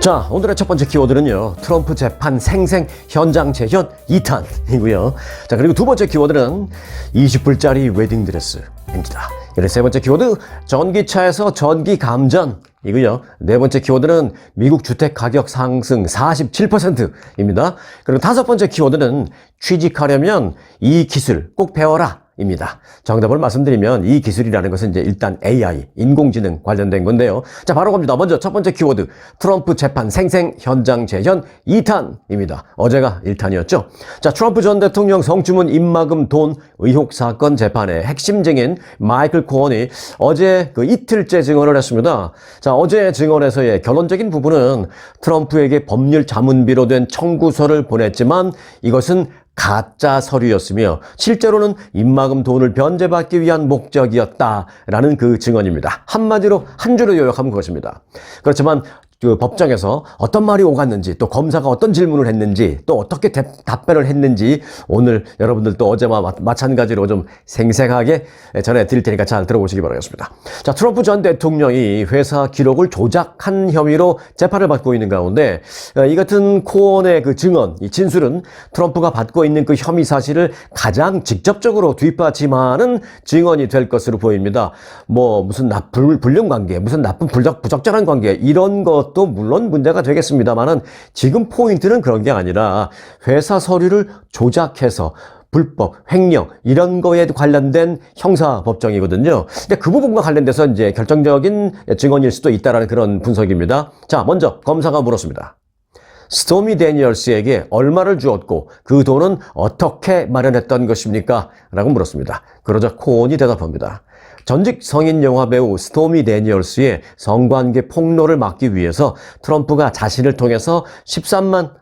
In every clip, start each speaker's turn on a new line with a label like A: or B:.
A: 자, 오늘의 첫 번째 키워드는요, 트럼프 재판 생생 현장 재현 2탄이고요. 자, 그리고 두 번째 키워드는 20불짜리 웨딩드레스입니다. 그리고 세 번째 키워드, 전기차에서 전기 감전이고요. 네 번째 키워드는 미국 주택 가격 상승 47%입니다. 그리고 다섯 번째 키워드는 취직하려면 이 기술 꼭 배워라 입니다. 정답을 말씀드리면 이 기술이라는 것은 이제 일단 AI, 인공지능 관련된 건데요. 자, 바로 갑니다. 먼저 첫 번째 키워드, 트럼프 재판 생생 현장 재현 2탄입니다. 어제가 1탄이었죠. 자, 트럼프 전 대통령 성추문 입막음 돈 의혹 사건 재판의 핵심 증인 마이클 코언이 어제 이틀째 증언을 했습니다. 자, 어제 증언에서의 결론적인 부분은 트럼프에게 법률 자문비로 된 청구서를 보냈지만 이것은 가짜 서류였으며 실제로는 입막음 돈을 변제받기 위한 목적이었다라는 그 증언입니다. 한마디로 한 줄로 요약하면 그것입니다. 그렇지만 그 법정에서 어떤 말이 오갔는지, 또 검사가 어떤 질문을 했는지, 또 어떻게 답변을 했는지 오늘 여러분들도 어제와 마찬가지로 좀 생생하게 전해드릴 테니까 잘 들어보시기 바라겠습니다. 자, 트럼프 전 대통령이 회사 기록을 조작한 혐의로 재판을 받고 있는 가운데 이 같은 코언의 그 증언, 이 진술은 트럼프가 받고 있는 그 혐의 사실을 가장 직접적으로 뒷받침하는 증언이 될 것으로 보입니다. 뭐 무슨 불륜 관계, 무슨 나쁜 부적절한 관계 이런 것 또 물론 문제가 되겠습니다만은 지금 포인트는 그런 게 아니라 회사 서류를 조작해서 불법, 횡령 이런 거에 관련된 형사 법정이거든요. 근데 그 부분과 관련돼서 이제 결정적인 증언일 수도 있다라는 그런 분석입니다. 자, 먼저 검사가 물었습니다. 스토미 데니얼스에게 얼마를 주었고 그 돈은 어떻게 마련했던 것입니까? 라고 물었습니다. 그러자 코언이 대답합니다. 전직 성인 영화배우 스토미 데니얼스의 성관계 폭로를 막기 위해서 트럼프가 자신을 통해서 $13만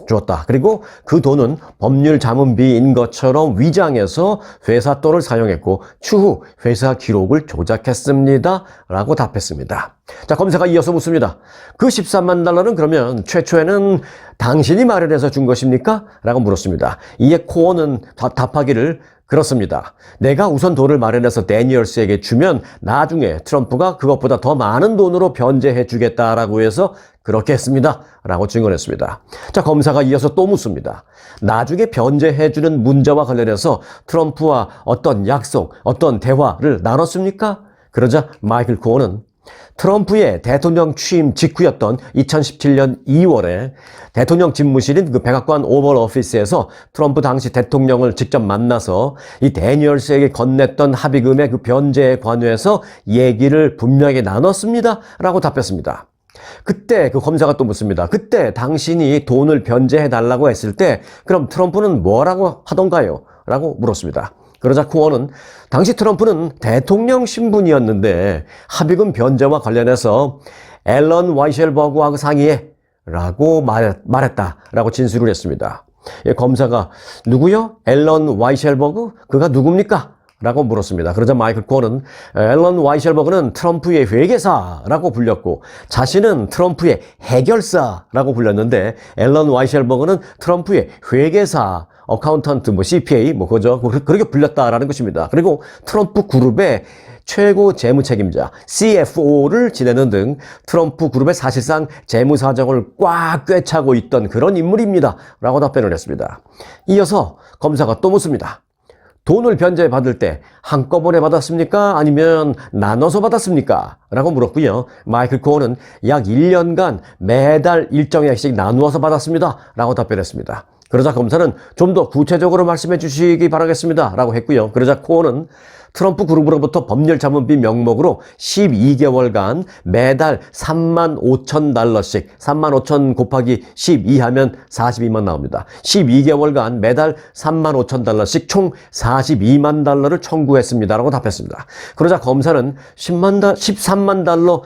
A: 주었다. 그리고 그 돈은 법률 자문비인 것처럼 위장해서 회사 돈을 사용했고 추후 회사 기록을 조작했습니다. 라고 답했습니다. 자, 검사가 이어서 묻습니다. 그 $13만 그러면 최초에는 당신이 마련해서 준 것입니까? 라고 물었습니다. 이에 코언은 답하기를 그렇습니다. 내가 우선 돈을 마련해서 데니얼스에게 주면 나중에 트럼프가 그것보다 더 많은 돈으로 변제해 주겠다라고 해서 그렇게 했습니다. 라고 증언했습니다. 자, 검사가 이어서 또 묻습니다. 나중에 변제해 주는 문제와 관련해서 트럼프와 어떤 약속, 어떤 대화를 나눴습니까? 그러자 마이클 코언은 트럼프의 대통령 취임 직후였던 2017년 2월에 대통령 집무실인 그 백악관 오벌 오피스에서 트럼프 당시 대통령을 직접 만나서 이 데니얼스에게 건넸던 합의금의 그 변제에 관해서 얘기를 분명히 나눴습니다. 라고 답했습니다. 그때 그 검사가 또 묻습니다. 그때 당신이 돈을 변제해 달라고 했을 때 그럼 트럼프는 뭐라고 하던가요? 라고 물었습니다. 그러자 코언은 당시 트럼프는 대통령 신분이었는데 합의금 변제와 관련해서 앨런 와이셜버그하고 상의해 라고 말했다라고 진술을 했습니다. 검사가 누구요? 앨런 와이셜버그? 그가 누굽니까? 라고 물었습니다. 그러자 마이클 코언은 앨런 와이셜버그는 트럼프의 회계사라고 불렸고 자신은 트럼프의 해결사라고 불렸는데 앨런 와이셜버그는 트럼프의 회계사, 어카운턴트, CPA, 그거죠. 그렇게 불렸다라는 것입니다. 그리고 트럼프 그룹의 최고 재무 책임자, CFO를 지내는 등 트럼프 그룹의 사실상 재무 사정을 꽉 꿰차고 있던 그런 인물입니다. 라고 답변을 했습니다. 이어서 검사가 또 묻습니다. 돈을 변제받을 때 한꺼번에 받았습니까? 아니면 나눠서 받았습니까? 라고 물었고요. 마이클 코언은 약 1년간 매달 일정액씩 나누어서 받았습니다. 라고 답변했습니다. 그러자 검사는 좀 더 구체적으로 말씀해 주시기 바라겠습니다. 라고 했고요. 그러자 코언은 트럼프 그룹으로부터 법률 자문비 명목으로 12개월간 매달 $35,000씩 35,000 곱하기 12 하면 42만 나옵니다. 12개월간 매달 $35,000씩 총 $42만 청구했습니다라고 답했습니다. 그러자 검사는 $13만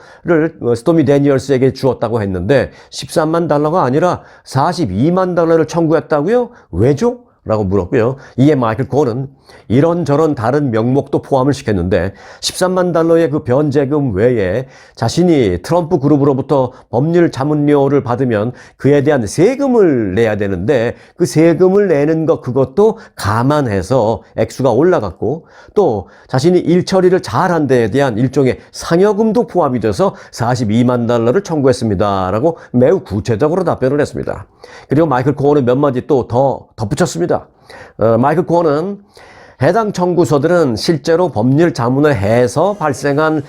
A: 스토미 데니얼스에게 주었다고 했는데 $13만 아니라 $42만 청구했다고요? 왜죠? 라고 물었고요. 이에 마이클 코어는 이런저런 다른 명목도 포함을 시켰는데 13만 달러의 그 변제금 외에 자신이 트럼프 그룹으로부터 법률 자문료를 받으면 그에 대한 세금을 내야 되는데 그 세금을 내는 것 그것도 감안해서 액수가 올라갔고 또 자신이 일 처리를 잘한 데에 대한 일종의 상여금도 포함이 돼서 42만 달러를 청구했습니다. 라고 매우 구체적으로 답변을 했습니다. 그리고 마이클 코어는 몇 마디 또 더 덧붙였습니다. 마이클 코어는 해당 청구서들은 실제로 법률 자문을 해서 발생한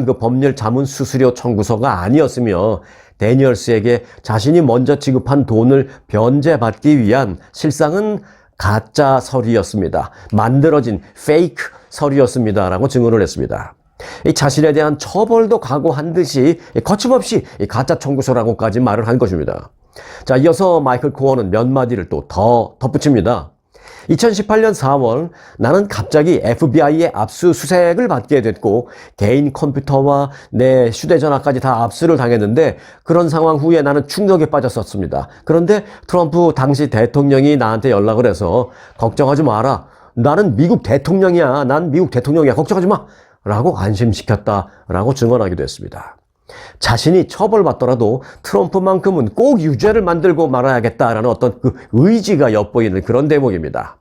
A: 그 법률 자문 수수료 청구서가 아니었으며 데니얼스에게 자신이 먼저 지급한 돈을 변제받기 위한 실상은 가짜 서류였습니다. 만들어진 페이크 서류였습니다. 라고 증언을 했습니다. 이 자신에 대한 처벌도 각오한 듯이 거침없이 가짜 청구서라고까지 말을 한 것입니다. 자, 이어서 마이클 코어는 몇 마디를 또 더 덧붙입니다. 2018년 4월 나는 갑자기 FBI의 압수수색을 받게 됐고 개인 컴퓨터와 내 휴대전화까지 다 압수를 당했는데 그런 상황 후에 나는 충격에 빠졌었습니다. 그런데 트럼프 당시 대통령이 나한테 연락을 해서 걱정하지 마라. 나는 미국 대통령이야. 난 미국 대통령이야. 걱정하지 마. 라고 안심시켰다라고 증언하기도 했습니다. 자신이 처벌받더라도 트럼프만큼은 꼭 유죄를 만들고 말아야겠다라는 어떤 그 의지가 엿보이는 그런 대목입니다.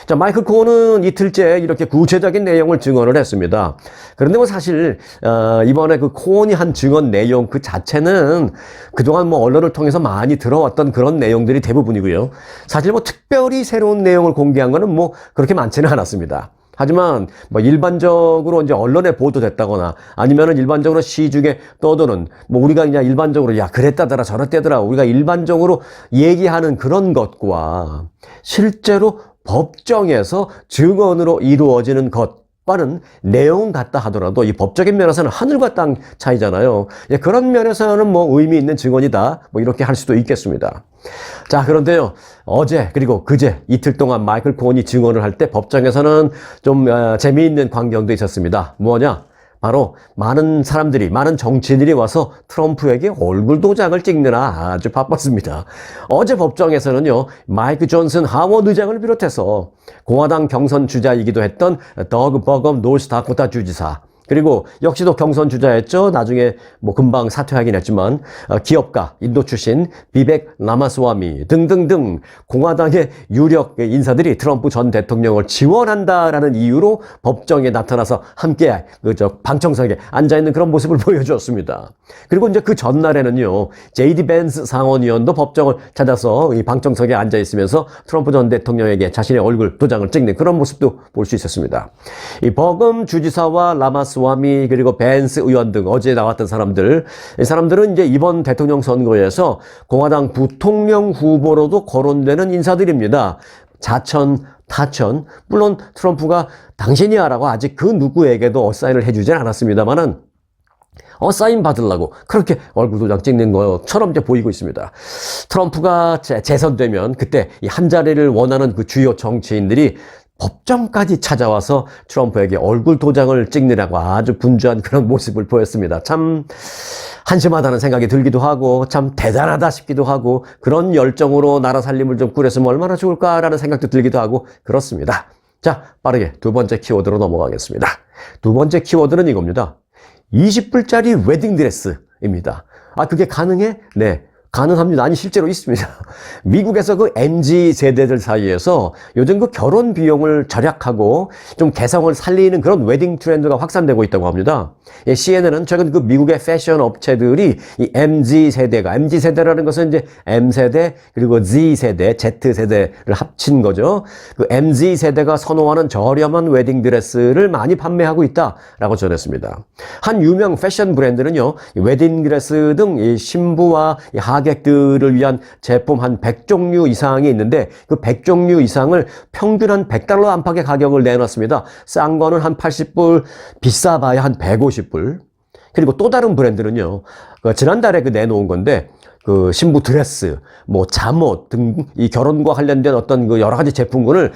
A: 자, 마이클 코어는 이틀째 이렇게 구체적인 내용을 증언을 했습니다. 그런데 뭐 사실 이번에 그 코어니 한 증언 내용 그 자체는 그동안 뭐 언론을 통해서 많이 들어왔던 그런 내용들이 대부분이고요. 사실 뭐 특별히 새로운 내용을 공개한 거는 뭐 그렇게 많지는 않았습니다. 하지만 뭐 일반적으로 이제 언론에 보도됐다거나 아니면은 일반적으로 시중에 떠도는 뭐 우리가 그냥 일반적으로 야 그랬다더라 저랬다더라 우리가 일반적으로 얘기하는 그런 것과 실제로 법정에서 증언으로 이루어지는 것과는 내용 같다 하더라도 이 법적인 면에서는 하늘과 땅 차이잖아요. 그런 면에서는 뭐 의미 있는 증언이다 뭐 이렇게 할 수도 있겠습니다. 자, 그런데요, 어제 그리고 그제 이틀 동안 마이클 코어니 증언을 할 때 법정에서는 좀 재미있는 광경도 있었습니다. 뭐냐? 바로 많은 사람들이, 많은 정치인들이 와서 트럼프에게 얼굴 도장을 찍느라 아주 바빴습니다. 어제 법정에서는요, 마이크 존슨 하원 의장을 비롯해서 공화당 경선 주자이기도 했던 더그 버검 노스다코타 주지사, 그리고 역시도 경선 주자였죠. 나중에 뭐 금방 사퇴하긴 했지만 기업가, 인도 출신 비벡 라마스와미 등등등 공화당의 유력 인사들이 트럼프 전 대통령을 지원한다라는 이유로 법정에 나타나서 함께 방청석에 앉아있는 그런 모습을 보여주었습니다. 그리고 이제 그 전날에는요, 제이디 벤스 상원의원도 법정을 찾아서 이 방청석에 앉아있으면서 트럼프 전 대통령에게 자신의 얼굴 도장을 찍는 그런 모습도 볼 수 있었습니다. 이 버금 주지사와 라마스 와미 그리고 벤스 의원 등 어제 나왔던 사람들, 이 사람들은 이제 이번 대통령 선거에서 공화당 부통령 후보로도 거론되는 인사들입니다. 자천, 타천, 물론 트럼프가 당신이야 라고 아직 그 누구에게도 어사인을 해주진 않았습니다만은 어사인 받으려고 그렇게 얼굴 도장 찍는 것처럼 이제 보이고 있습니다. 트럼프가 재선되면 그때 이 한 자리를 원하는 그 주요 정치인들이 법정까지 찾아와서 트럼프에게 얼굴 도장을 찍느라고 아주 분주한 그런 모습을 보였습니다. 참 한심하다는 생각이 들기도 하고 참 대단하다 싶기도 하고 그런 열정으로 나라 살림을 좀 꾸렸으면 얼마나 좋을까라는 생각도 들기도 하고 그렇습니다. 자, 빠르게 두 번째 키워드로 넘어가겠습니다. 두 번째 키워드는 이겁니다. 20불짜리 웨딩드레스입니다. 아, 그게 가능해? 네. 가능합니다. 아니, 실제로 있습니다. 미국에서 그 MZ 세대들 사이에서 요즘 그 결혼 비용을 절약하고 좀 개성을 살리는 그런 웨딩 트렌드가 확산되고 있다고 합니다. CNN은 최근 그 미국의 패션 업체들이 이 MZ 세대라는 것은 이제 M세대 그리고 Z세대, Z세대를 합친 거죠. 그 MZ 세대가 선호하는 저렴한 웨딩 드레스를 많이 판매하고 있다라고 전했습니다. 한 유명 패션 브랜드는요, 웨딩 드레스 등 이 신부와 이 하객들을 위한 제품 한 100종류 이상이 있는데 그 100종류 이상을 평균 한 $100 안팎의 가격을 내놨습니다. 싼 거는 한 80불, 비싸봐야 한 150불. 그리고 또 다른 브랜드는요, 지난달에 내놓은 건데 그 신부 드레스, 뭐 잠옷 등 이 결혼과 관련된 어떤 그 여러 가지 제품군을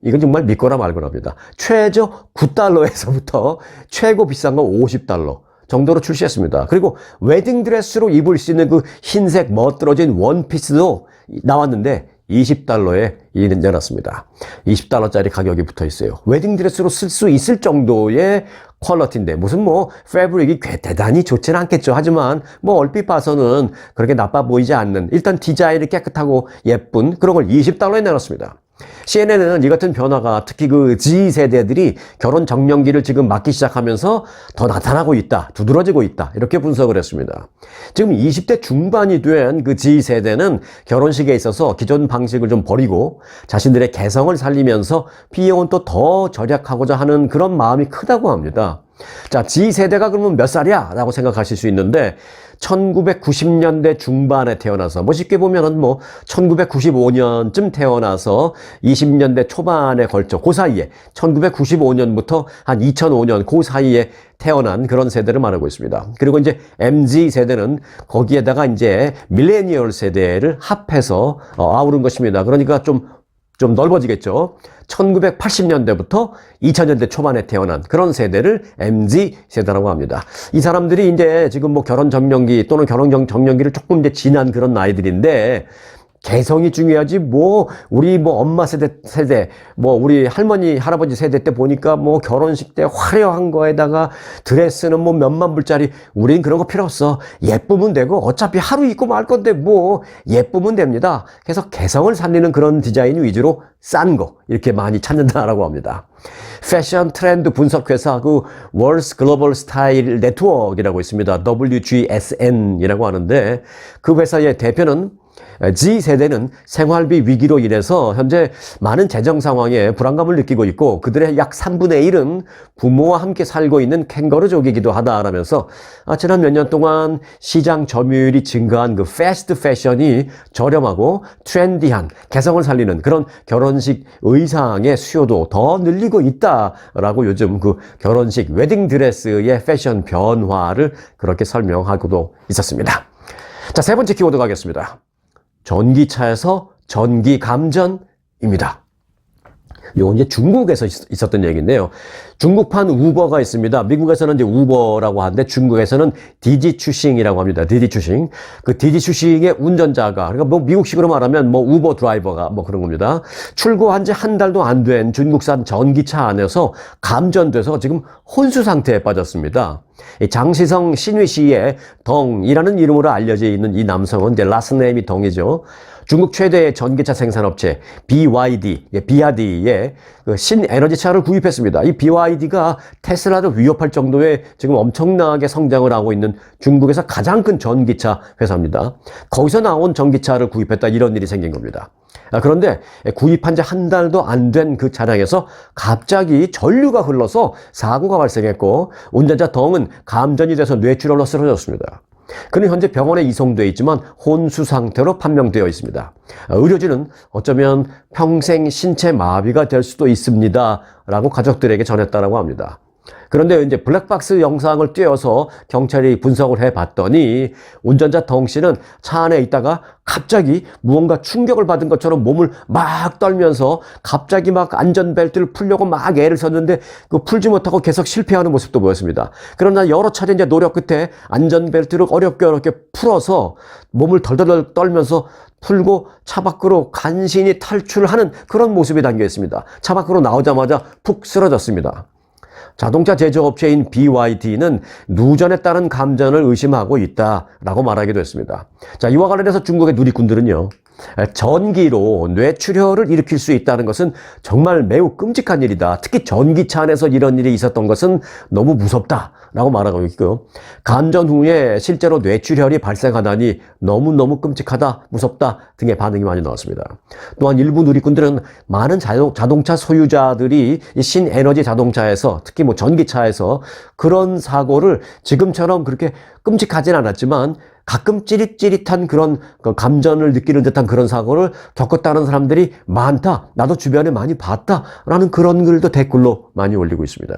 A: 이건 정말 믿거나 말거나입니다. 최저 $9에서부터 최고 비싼 거 $50 정도로 출시했습니다. 그리고 웨딩드레스로 입을 수 있는 그 흰색 멋들어진 원피스도 나왔는데 20달러에 내놨습니다. 20달러짜리 가격이 붙어 있어요. 웨딩드레스로 쓸 수 있을 정도의 퀄러티인데 무슨 뭐 패브릭이 대단히 좋지는 않겠죠. 하지만 뭐 얼핏 봐서는 그렇게 나빠 보이지 않는 일단 디자인이 깨끗하고 예쁜 그런 걸 20달러에 내놨습니다. CNN은 이 같은 변화가 특히 그 G세대들이 결혼 정년기를 지금 맞기 시작하면서 더 나타나고 있다, 두드러지고 있다 이렇게 분석을 했습니다. 지금 20대 중반이 된 그 G세대는 결혼식에 있어서 기존 방식을 좀 버리고 자신들의 개성을 살리면서 비용은 또 더 절약하고자 하는 그런 마음이 크다고 합니다. 자, G세대가 그러면 몇 살이야? 라고 생각하실 수 있는데 1990년대 중반에 태어나서 뭐 쉽게 보면은 뭐 1995년쯤 태어나서 20년대 초반에 걸쳐 그 사이에 1995년부터 한 2005년 그 사이에 태어난 그런 세대를 말하고 있습니다. 그리고 이제 MZ 세대는 거기에다가 이제 밀레니얼 세대를 합해서 아우른 것입니다. 그러니까 좀 넓어지겠죠. 1980년대부터 2000년대 초반에 태어난 그런 세대를 MZ 세대라고 합니다. 이 사람들이 이제 지금 뭐 결혼 정년기 또는 결혼 정년기를 조금 이제 지난 그런 나이들인데 개성이 중요하지 뭐 우리 뭐 엄마 세대 뭐 우리 할머니 할아버지 세대 때 보니까 뭐 결혼식 때 화려한 거에다가 드레스는 뭐 몇만 불짜리 우린 그런 거 필요 없어. 예쁘면 되고 어차피 하루 입고 말 건데 뭐 예쁘면 됩니다. 그래서 개성을 살리는 그런 디자인 위주로 싼 거 이렇게 많이 찾는다라고 합니다. 패션 트렌드 분석 회사 그 월스 글로벌 스타일 네트워크이라고 있습니다. WGSN이라고 하는데 그 회사의 대표는 G세대는 생활비 위기로 인해서 현재 많은 재정 상황에 불안감을 느끼고 있고 그들의 약 3분의 1은 부모와 함께 살고 있는 캥거루족이기도 하다라면서 지난 몇 년 동안 시장 점유율이 증가한 그 패스트 패션이 저렴하고 트렌디한 개성을 살리는 그런 결혼식 의상의 수요도 더 늘리고 있다라고 요즘 그 결혼식 웨딩드레스의 패션 변화를 그렇게 설명하고도 있었습니다. 자, 세 번째 키워드 가겠습니다. 전기차에서 전기 감전입니다. 요건 이제 중국에서 있었던 얘기인데요. 중국판 우버가 있습니다. 미국에서는 이제 우버라고 하는데 중국에서는 디지추싱이라고 합니다. 디지추싱. 그 디지추싱의 운전자가 그러니까 뭐 미국식으로 말하면 뭐 우버 드라이버가 뭐 그런 겁니다. 출고한 지 한 달도 안 된 중국산 전기차 안에서 감전돼서 지금 혼수 상태에 빠졌습니다. 장시성 신위시의 덩이라는 이름으로 알려져 있는 이 남성은 이제 라스네임이 덩이죠. 중국 최대의 전기차 생산업체 BYD의 그 신에너지차를 구입했습니다. 이 BYD가 테슬라를 위협할 정도의 지금 엄청나게 성장을 하고 있는 중국에서 가장 큰 전기차 회사입니다. 거기서 나온 전기차를 구입했다 이런 일이 생긴 겁니다. 그런데 구입한 지 한 달도 안 된 그 차량에서 갑자기 전류가 흘러서 사고가 발생했고 운전자 덩은 감전이 돼서 뇌출혈로 쓰러졌습니다. 그는 현재 병원에 이송되어 있지만 혼수 상태로 판명되어 있습니다. 의료진은 어쩌면 평생 신체 마비가 될 수도 있습니다 라고 가족들에게 전했다고 합니다. 그런데 이제 블랙박스 영상을 띄워서 경찰이 분석을 해봤더니 운전자 덩 씨는 차 안에 있다가 갑자기 무언가 충격을 받은 것처럼 몸을 막 떨면서 갑자기 막 안전벨트를 풀려고 막 애를 썼는데 그 풀지 못하고 계속 실패하는 모습도 보였습니다. 그러나 여러 차례 이제 노력 끝에 안전벨트를 어렵게 풀어서 몸을 덜덜 떨면서 풀고 차 밖으로 간신히 탈출하는 그런 모습이 담겨 있습니다. 차 밖으로 나오자마자 푹 쓰러졌습니다. 자동차 제조업체인 BYD는 누전에 따른 감전을 의심하고 있다라고 말하기도 했습니다. 자, 이와 관련해서 중국의 누리꾼들은요. 전기로 뇌출혈을 일으킬 수 있다는 것은 정말 매우 끔찍한 일이다. 특히 전기차 안에서 이런 일이 있었던 것은 너무 무섭다라고 말하고 있고요. 감전 후에 실제로 뇌출혈이 발생하다니 너무너무 끔찍하다, 무섭다 등의 반응이 많이 나왔습니다. 또한 일부 누리꾼들은 많은 자동차 소유자들이 이 신에너지 자동차에서 특히 뭐 전기차에서 그런 사고를 지금처럼 그렇게 끔찍하진 않았지만 가끔 찌릿찌릿한 그런 감전을 느끼는 듯한 그런 사고를 겪었다는 사람들이 많다. 나도 주변에 많이 봤다라는 그런 글도 댓글로 많이 올리고 있습니다.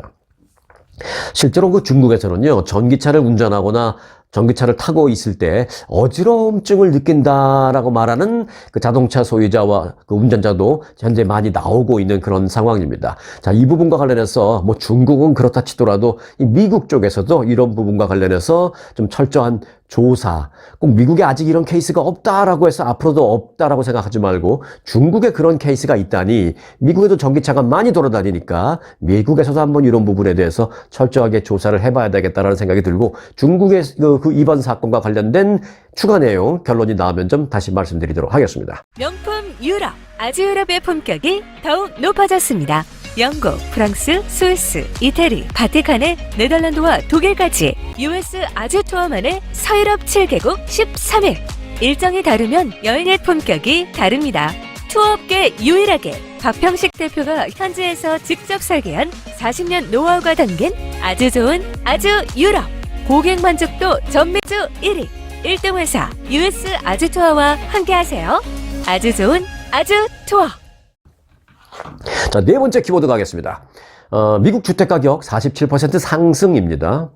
A: 실제로 그 중국에서는요, 전기차를 운전하거나 전기차를 타고 있을 때 어지러움증을 느낀다라고 말하는 그 자동차 소유자와 그 운전자도 현재 많이 나오고 있는 그런 상황입니다. 자, 이 부분과 관련해서 뭐 중국은 그렇다 치더라도 이 미국 쪽에서도 이런 부분과 관련해서 좀 철저한 조사, 꼭 미국에 아직 이런 케이스가 없다라고 해서 앞으로도 없다라고 생각하지 말고 중국에 그런 케이스가 있다니, 미국에도 전기차가 많이 돌아다니니까 미국에서도 한번 이런 부분에 대해서 철저하게 조사를 해봐야 되겠다라는 생각이 들고, 중국의 그 이번 사건과 관련된 추가 내용 결론이 나오면 좀 다시 말씀드리도록 하겠습니다.
B: 명품 유럽, 아주유럽의 품격이 더욱 높아졌습니다. 영국, 프랑스, 스위스, 이태리, 바티칸의 네덜란드와 독일까지 US 아주 투어만의 서유럽 7개국 13일. 일정이 다르면 여행의 품격이 다릅니다. 투어업계 유일하게 박평식 대표가 현지에서 직접 설계한 40년 노하우가 담긴 아주 좋은 아주 유럽. 고객 만족도 전매주 1위. 1등 회사 US 아주 투어와 함께하세요. 아주 좋은 아주 투어.
A: 자, 네 번째 키워드 가겠습니다. 미국 주택가격 47% 상승입니다.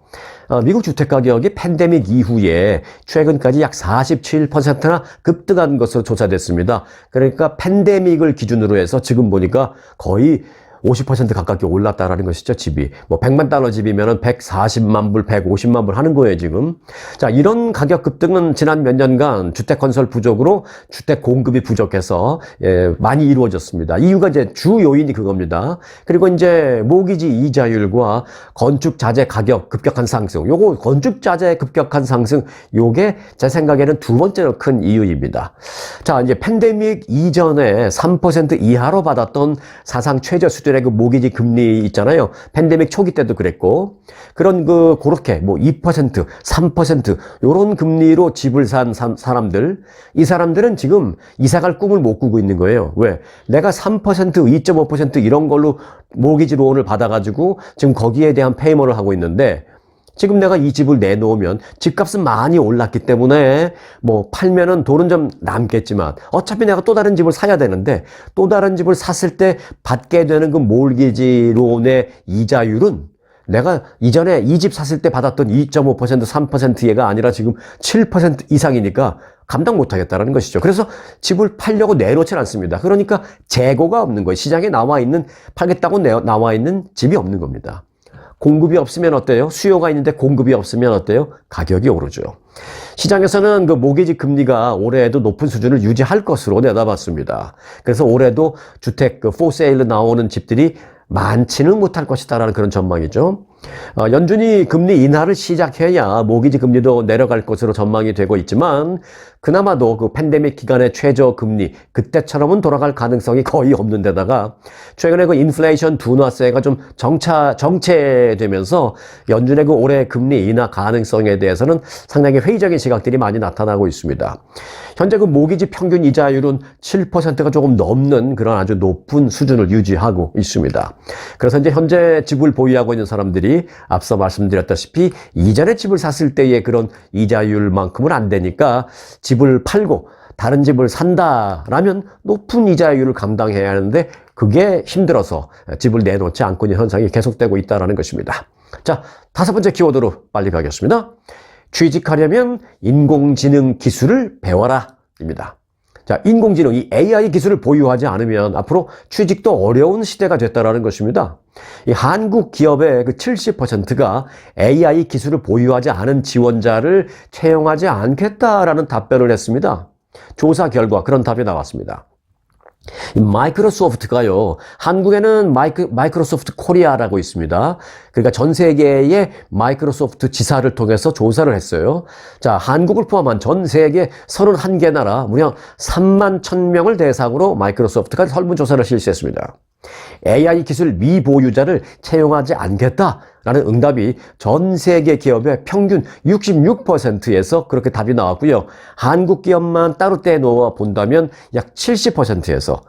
A: 미국 주택가격이 팬데믹 이후에 최근까지 약 47%나 급등한 것으로 조사됐습니다. 그러니까 팬데믹을 기준으로 해서 지금 보니까 거의 50% 가깝게 올랐다라는 것이죠, 집이. 뭐 100만 달러 집이면은 140만 불, 150만 불 하는 거예요, 지금. 자, 이런 가격 급등은 지난 몇 년간 주택 건설 부족으로 주택 공급이 부족해서 많이 이루어졌습니다. 이유가 이제 주 요인이 그겁니다. 그리고 이제 모기지 이자율과 건축 자재 가격 급격한 상승. 요거 건축 자재 급격한 상승, 요게 제 생각에는 두 번째로 큰 이유입니다. 자, 이제 팬데믹 이전에 3% 이하로 받았던 사상 최저 수준 그 모기지 금리 있잖아요. 팬데믹 초기 때도 그랬고, 그런 그렇게 뭐 2%, 3% 요런 금리로 집을 산 사람들, 이 사람들은 지금 이사갈 꿈을 못 꾸고 있는 거예요. 왜? 내가 3%, 2.5% 이런 걸로 모기지 론을 받아가지고 지금 거기에 대한 페이먼을 하고 있는데, 지금 내가 이 집을 내놓으면 집값은 많이 올랐기 때문에 뭐 팔면은 돈은 좀 남겠지만 어차피 내가 또 다른 집을 사야 되는데, 또 다른 집을 샀을 때 받게 되는 그 몰기지 론의 이자율은 내가 이전에 이 집 샀을 때 받았던 2.5%, 3%가 아니라 지금 7% 이상이니까 감당 못 하겠다라는 것이죠. 그래서 집을 팔려고 내놓지 않습니다. 그러니까 재고가 없는 거예요. 시장에 나와 있는, 팔겠다고 나와 있는 집이 없는 겁니다. 공급이 없으면 어때요? 수요가 있는데 공급이 없으면 어때요? 가격이 오르죠. 시장에서는 그 모기지 금리가 올해에도 높은 수준을 유지할 것으로 내다봤습니다. 그래서 올해도 주택 for sale 나오는 집들이 많지는 못할 것이다라는 그런 전망이죠. 연준이 금리 인하를 시작해야 모기지 금리도 내려갈 것으로 전망이 되고 있지만, 그나마도 그 팬데믹 기간의 최저 금리 그때처럼은 돌아갈 가능성이 거의 없는 데다가 최근에 그 인플레이션 둔화세가 좀 정체되면서 연준의 그 올해 금리 인하 가능성에 대해서는 상당히 회의적인 시각들이 많이 나타나고 있습니다. 현재 그 모기지 평균 이자율은 7%가 조금 넘는 그런 아주 높은 수준을 유지하고 있습니다. 그래서 이제 현재 집을 보유하고 있는 사람들이 앞서 말씀드렸다시피 이전에 집을 샀을 때의 그런 이자율만큼은 안 되니까 집을 팔고 다른 집을 산다라면 높은 이자율을 감당해야 하는데, 그게 힘들어서 집을 내놓지 않고 있는 현상이 계속되고 있다는 것입니다. 자, 다섯 번째 키워드로 빨리 가겠습니다. 취직하려면 인공지능 기술을 배워라 입니다. 자, 인공지능, 이 AI 기술을 보유하지 않으면 앞으로 취직도 어려운 시대가 됐다라는 것입니다. 이 한국 기업의 그 70%가 AI 기술을 보유하지 않은 지원자를 채용하지 않겠다라는 답변을 했습니다. 조사 결과 그런 답이 나왔습니다. 마이크로소프트가요, 한국에는 마이크로소프트 코리아라고 있습니다. 그러니까 전 세계의 마이크로소프트 지사를 통해서 조사를 했어요. 자, 한국을 포함한 전 세계 31개 나라 무려 3만 1,000명을 대상으로 마이크로소프트가 설문조사를 실시했습니다. AI 기술 미보유자를 채용하지 않겠다라는 응답이 전 세계 기업의 평균 66%에서 그렇게 답이 나왔고요. 한국 기업만 따로 떼놓아 본다면 약 70%에서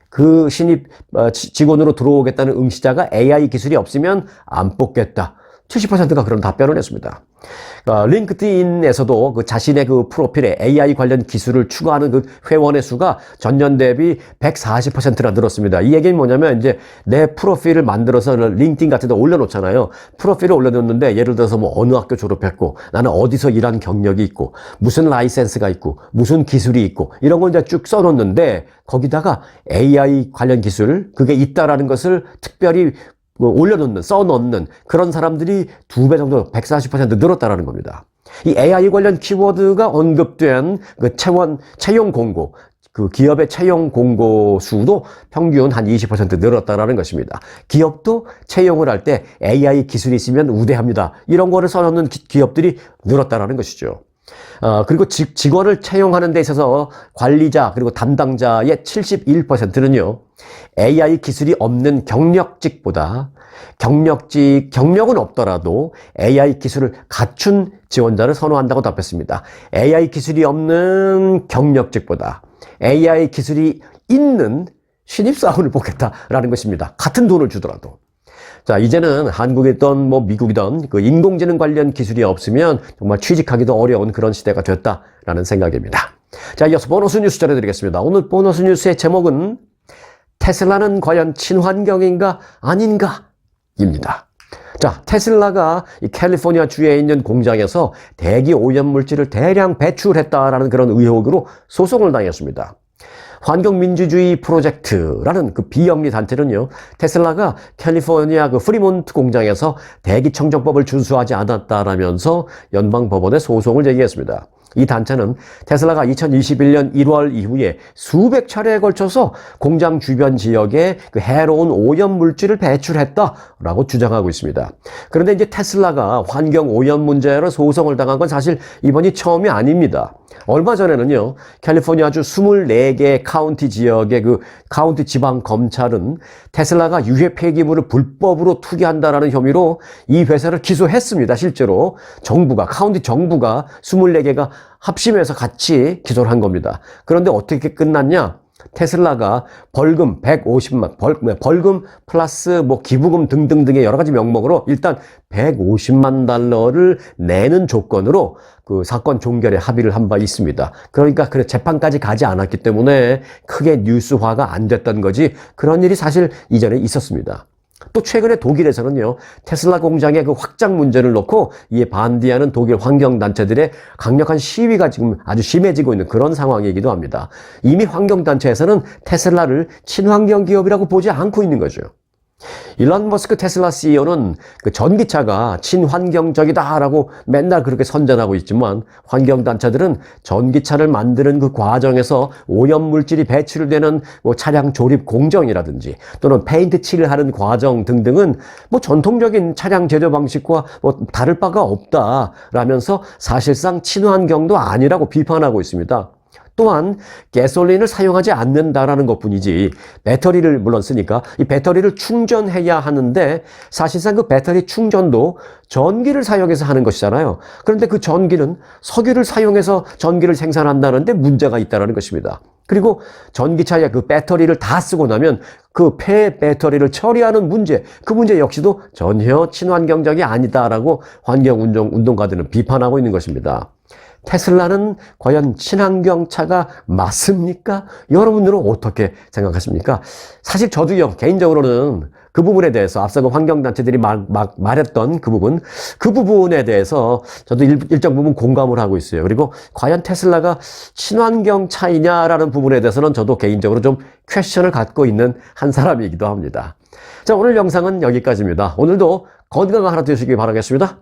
A: 그 신입 직원으로 들어오겠다는 응시자가 AI 기술이 없으면 안 뽑겠다. 70%가 그런 답변을 했습니다. 링크드인에서도 그 자신의 그 프로필에 AI 관련 기술을 추구하는 그 회원의 수가 전년 대비 140%나 늘었습니다. 이 얘기는 뭐냐면 이제 내 프로필을 만들어서 링크드인 같은 데 올려놓잖아요. 프로필을 올려놓는데 예를 들어서 뭐 어느 학교 졸업했고 나는 어디서 일한 경력이 있고 무슨 라이센스가 있고 무슨 기술이 있고 이런 걸 이제 쭉 써놓는데 거기다가 AI 관련 기술 그게 있다라는 것을 특별히 써놓는 그런 사람들이 2배 정도 140% 늘었다라는 겁니다. 이 AI 관련 키워드가 언급된 그 채용 공고, 그 기업의 채용 공고 수도 평균 한 20% 늘었다라는 것입니다. 기업도 채용을 할 때 AI 기술이 있으면 우대합니다. 이런 거를 써놓는 기업들이 늘었다라는 것이죠. 그리고 직원을 채용하는 데 있어서 관리자 그리고 담당자의 71%는요. AI 기술이 없는 경력직보다 경력은 없더라도 AI 기술을 갖춘 지원자를 선호한다고 답했습니다. AI 기술이 없는 경력직보다 AI 기술이 있는 신입사원을 뽑겠다라는 것입니다. 같은 돈을 주더라도. 자, 이제는 한국이든 뭐 미국이든 그 인공지능 관련 기술이 없으면 정말 취직하기도 어려운 그런 시대가 됐다라는 생각입니다. 자, 이어서 보너스 뉴스 전해드리겠습니다. 오늘 보너스 뉴스의 제목은 테슬라는 과연 친환경인가 아닌가? 입니다. 자, 테슬라가 이 캘리포니아 주에 있는 공장에서 대기 오염물질을 대량 배출했다라는 그런 의혹으로 소송을 당했습니다. 환경민주주의 프로젝트라는 그 비영리 단체는요, 테슬라가 캘리포니아 그 프리몬트 공장에서 대기청정법을 준수하지 않았다라면서 연방법원에 소송을 제기했습니다. 이 단체는 테슬라가 2021년 1월 이후에 수백 차례에 걸쳐서 공장 주변 지역에 그 해로운 오염 물질을 배출했다라고 주장하고 있습니다. 그런데 이제 테슬라가 환경 오염 문제로 소송을 당한 건 사실 이번이 처음이 아닙니다. 얼마 전에는요, 캘리포니아주 24개 카운티 지역의 그 카운티 지방 검찰은 테슬라가 유해 폐기물을 불법으로 투기한다라는 혐의로 이 회사를 기소했습니다. 실제로 카운티 정부가 24개가 합심해서 같이 기소를 한 겁니다. 그런데 어떻게 끝났냐? 테슬라가 벌금 150만, 벌금 플러스 뭐 기부금 등등등의 여러 가지 명목으로 일단 150만 달러를 내는 조건으로 그 사건 종결에 합의를 한 바 있습니다. 그러니까 재판까지 가지 않았기 때문에 크게 뉴스화가 안 됐던 거지 그런 일이 사실 이전에 있었습니다. 또 최근에 독일에서는요, 테슬라 공장의 그 확장 문제를 놓고 이에 반대하는 독일 환경단체들의 강력한 시위가 지금 아주 심해지고 있는 그런 상황이기도 합니다. 이미 환경단체에서는 테슬라를 친환경 기업이라고 보지 않고 있는 거죠. 일론 머스크 테슬라 CEO는 그 전기차가 친환경적이다라고 맨날 그렇게 선전하고 있지만 환경단체들은 전기차를 만드는 그 과정에서 오염물질이 배출되는 뭐 차량 조립 공정이라든지 또는 페인트 칠을 하는 과정 등등은 뭐 전통적인 차량 제조 방식과 뭐 다를 바가 없다라면서 사실상 친환경도 아니라고 비판하고 있습니다. 또한 가솔린을 사용하지 않는다라는 것뿐이지 배터리를 물론 쓰니까 이 배터리를 충전해야 하는데 사실상 그 배터리 충전도 전기를 사용해서 하는 것이잖아요. 그런데 그 전기는 석유를 사용해서 전기를 생산한다는데 문제가 있다는 것입니다. 그리고 전기차의 그 배터리를 다 쓰고 나면 그 폐 배터리를 처리하는 문제, 그 문제 역시도 전혀 친환경적이 아니다라고 환경운동가들은 비판하고 있는 것입니다. 테슬라는 과연 친환경 차가 맞습니까? 여러분들은 어떻게 생각하십니까? 사실 저도요, 개인적으로는 그 부분에 대해서 앞서 그 환경단체들이 말했던 그 부분에 대해서 저도 일정 부분 공감을 하고 있어요. 그리고 과연 테슬라가 친환경 차이냐라는 부분에 대해서는 저도 개인적으로 좀 퀘스천을 갖고 있는 한 사람이기도 합니다. 자, 오늘 영상은 여기까지입니다. 오늘도 건강한 하루 되시길 바라겠습니다.